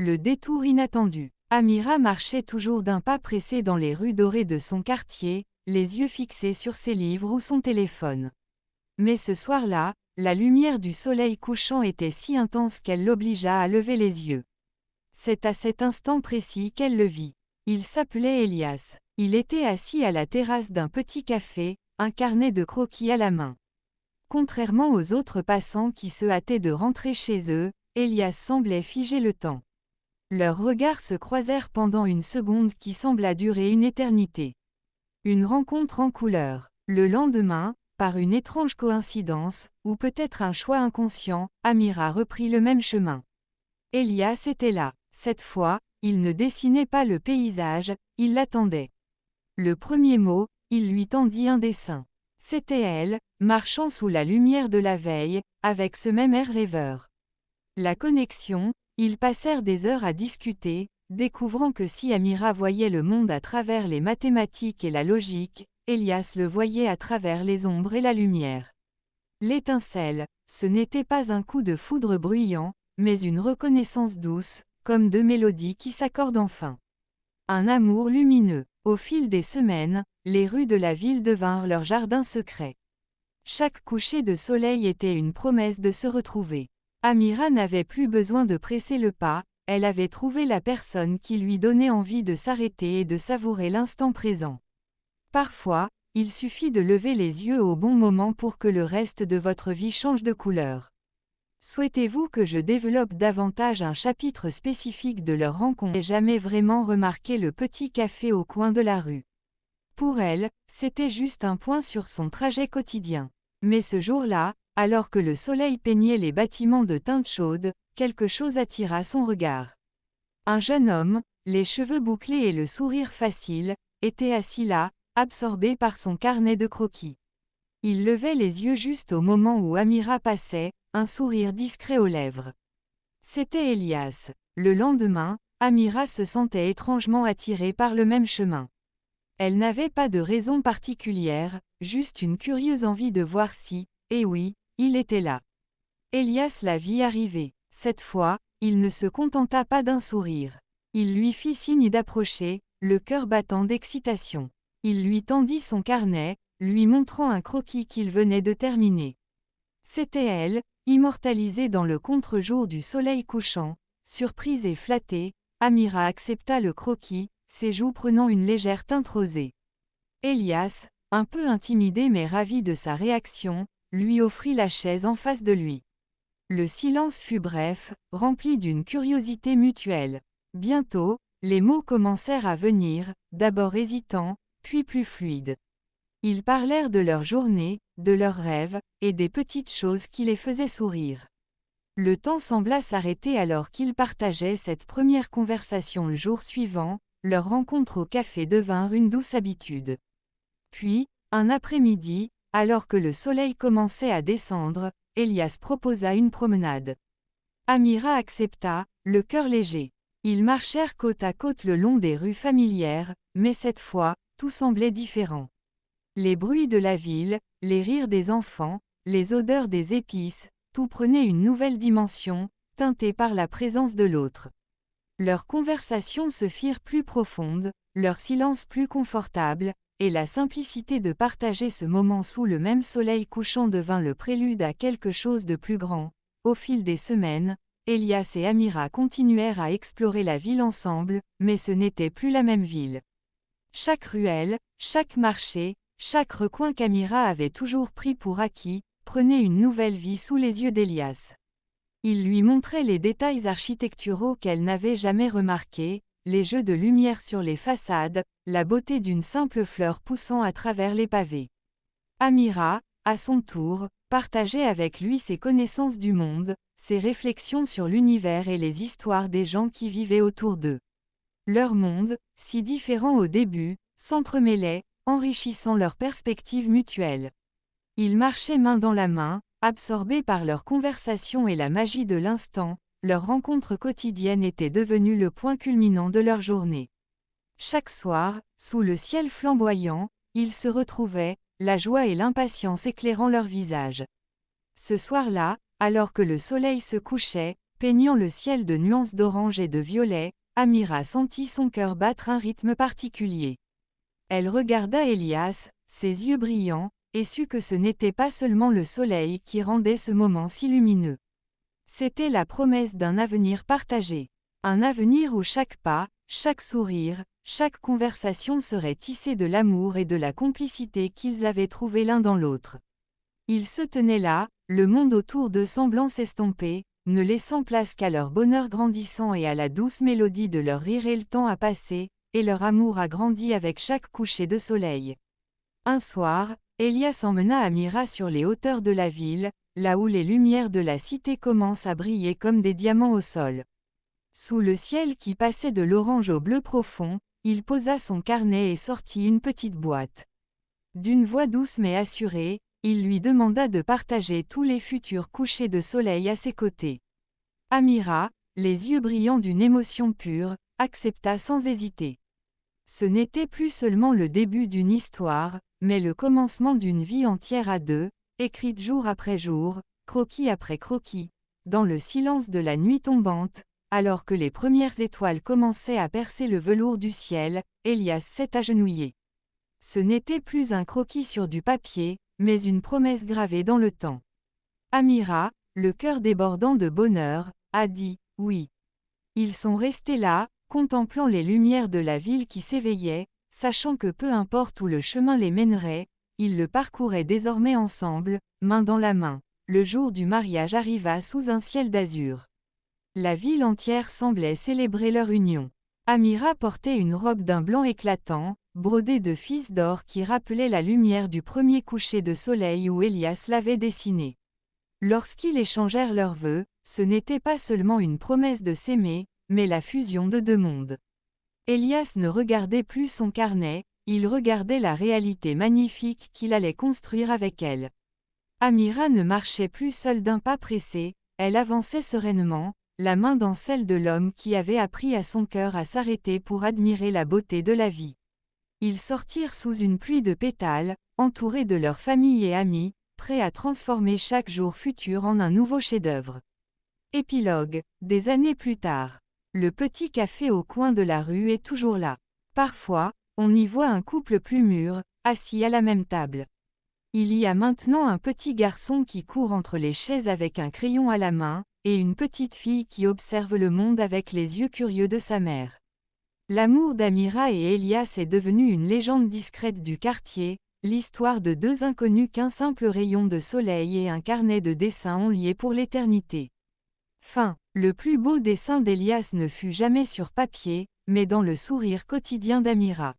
Le détour inattendu. Amira marchait toujours d'un pas pressé dans les rues dorées de son quartier, les yeux fixés sur ses livres ou son téléphone. Mais ce soir-là, la lumière du soleil couchant était si intense qu'elle l'obligea à lever les yeux. C'est à cet instant précis qu'elle le vit. Il s'appelait Elias. Il était assis à la terrasse d'un petit café, un carnet de croquis à la main. Contrairement aux autres passants qui se hâtaient de rentrer chez eux, Elias semblait figer le temps. Leurs regards se croisèrent pendant une seconde qui sembla durer une éternité. Une rencontre en couleur. Le lendemain, par une étrange coïncidence, ou peut-être un choix inconscient, Amira reprit le même chemin. Elias était là. Cette fois, il ne dessinait pas le paysage, il l'attendait. Le premier mot, il lui tendit un dessin. C'était elle, marchant sous la lumière de la veille, avec ce même air rêveur. La connexion, ils passèrent des heures à discuter, découvrant que si Amira voyait le monde à travers les mathématiques et la logique, Elias le voyait à travers les ombres et la lumière. L'étincelle, ce n'était pas un coup de foudre bruyant, mais une reconnaissance douce, comme deux mélodies qui s'accordent enfin. Un amour lumineux. Au fil des semaines, les rues de la ville devinrent leur jardin secret. Chaque coucher de soleil était une promesse de se retrouver. Amira n'avait plus besoin de presser le pas, elle avait trouvé la personne qui lui donnait envie de s'arrêter et de savourer l'instant présent. Parfois, il suffit de lever les yeux au bon moment pour que le reste de votre vie change de couleur. Souhaitez-vous que je développe davantage un chapitre spécifique de leur rencontre? J'ai jamais vraiment remarqué le petit café au coin de la rue. Pour elle, c'était juste un point sur son trajet quotidien. Mais ce jour-là, alors que le soleil peignait les bâtiments de teinte chaude, quelque chose attira son regard. Un jeune homme, les cheveux bouclés et le sourire facile, était assis là, absorbé par son carnet de croquis. Il levait les yeux juste au moment où Amira passait, un sourire discret aux lèvres. C'était Elias. Le lendemain, Amira se sentait étrangement attirée par le même chemin. Elle n'avait pas de raison particulière, juste une curieuse envie de voir si, et oui, il était là. Elias la vit arriver. Cette fois, il ne se contenta pas d'un sourire. Il lui fit signe d'approcher, le cœur battant d'excitation. Il lui tendit son carnet, lui montrant un croquis qu'il venait de terminer. C'était elle, immortalisée dans le contre-jour du soleil couchant. Surprise et flattée, Amira accepta le croquis, ses joues prenant une légère teinte rosée. Elias, un peu intimidé mais ravi de sa réaction, lui offrit la chaise en face de lui. Le silence fut bref, rempli d'une curiosité mutuelle. Bientôt, les mots commencèrent à venir, d'abord hésitants, puis plus fluides. Ils parlèrent de leur journée, de leurs rêves, et des petites choses qui les faisaient sourire. Le temps sembla s'arrêter alors qu'ils partageaient cette première conversation le jour suivant, leur rencontre au café devint une douce habitude. Puis, un après-midi, alors que le soleil commençait à descendre, Elias proposa une promenade. Amira accepta, le cœur léger. Ils marchèrent côte à côte le long des rues familières, mais cette fois, tout semblait différent. Les bruits de la ville, les rires des enfants, les odeurs des épices, tout prenait une nouvelle dimension, teintée par la présence de l'autre. Leurs conversations se firent plus profondes, leur silence plus confortable, et la simplicité de partager ce moment sous le même soleil couchant devint le prélude à quelque chose de plus grand. Au fil des semaines, Elias et Amira continuèrent à explorer la ville ensemble, mais ce n'était plus la même ville. Chaque ruelle, chaque marché, chaque recoin qu'Amira avait toujours pris pour acquis, prenait une nouvelle vie sous les yeux d'Elias. Il lui montrait les détails architecturaux qu'elle n'avait jamais remarqués, les jeux de lumière sur les façades, la beauté d'une simple fleur poussant à travers les pavés. Amira, à son tour, partageait avec lui ses connaissances du monde, ses réflexions sur l'univers et les histoires des gens qui vivaient autour d'eux. Leur monde, si différent au début, s'entremêlait, enrichissant leurs perspectives mutuelles. Ils marchaient main dans la main, absorbés par leur conversation et la magie de l'instant, leur rencontre quotidienne était devenue le point culminant de leur journée. Chaque soir, sous le ciel flamboyant, ils se retrouvaient, la joie et l'impatience éclairant leurs visages. Ce soir-là, alors que le soleil se couchait, Peignant le ciel de nuances d'orange et de violet, Amira sentit son cœur battre un rythme particulier. Elle regarda Elias, ses yeux brillants, et sut que ce n'était pas seulement le soleil qui rendait ce moment si lumineux. C'était la promesse d'un avenir partagé. Un avenir où chaque pas, chaque sourire, chaque conversation serait tissée de l'amour et de la complicité qu'ils avaient trouvé l'un dans l'autre. Ils se tenaient là, le monde autour d'eux semblant s'estomper, ne laissant place qu'à leur bonheur grandissant et à la douce mélodie de leur rire, et le temps a passé, et leur amour a grandi avec chaque coucher de soleil. Un soir, Elias emmena Amira sur les hauteurs de la ville, là où les lumières de la cité commencent à briller comme des diamants au sol. Sous le ciel qui passait de l'orange au bleu profond, il posa son carnet et sortit une petite boîte. D'une voix douce mais assurée, il lui demanda de partager tous les futurs couchers de soleil à ses côtés. Amira, les yeux brillants d'une émotion pure, accepta sans hésiter. Ce n'était plus seulement le début d'une histoire, mais le commencement d'une vie entière à deux, écrite jour après jour, croquis après croquis, dans le silence de la nuit tombante, alors que les premières étoiles commençaient à percer le velours du ciel. Elias s'est agenouillé. Ce n'était plus un croquis sur du papier, mais une promesse gravée dans le temps. Amira, le cœur débordant de bonheur, a dit « oui ». Ils sont restés là, contemplant les lumières de la ville qui s'éveillaient, sachant que peu importe où le chemin les mènerait, ils le parcouraient désormais ensemble, main dans la main. Le jour du mariage arriva sous un ciel d'azur. La ville entière semblait célébrer leur union. Amira portait une robe d'un blanc éclatant, brodée de fils d'or qui rappelait la lumière du premier coucher de soleil où Elias l'avait dessinée. Lorsqu'ils échangèrent leurs vœux, ce n'était pas seulement une promesse de s'aimer, mais la fusion de deux mondes. Elias ne regardait plus son carnet, il regardait la réalité magnifique qu'il allait construire avec elle. Amira ne marchait plus seule d'un pas pressé, elle avançait sereinement, la main dans celle de l'homme qui avait appris à son cœur à s'arrêter pour admirer la beauté de la vie. Ils sortirent sous une pluie de pétales, entourés de leurs familles et amis, prêts à transformer chaque jour futur en un nouveau chef-d'œuvre. Épilogue, des années plus tard. Le petit café au coin de la rue est toujours là. Parfois, on y voit un couple plus mûr, assis à la même table. Il y a maintenant un petit garçon qui court entre les chaises avec un crayon à la main, et une petite fille qui observe le monde avec les yeux curieux de sa mère. L'amour d'Amira et Elias est devenu une légende discrète du quartier, l'histoire de deux inconnus qu'un simple rayon de soleil et un carnet de dessins ont liés pour l'éternité. Fin. Le plus beau dessin d'Elias ne fut jamais sur papier, mais dans le sourire quotidien d'Amira.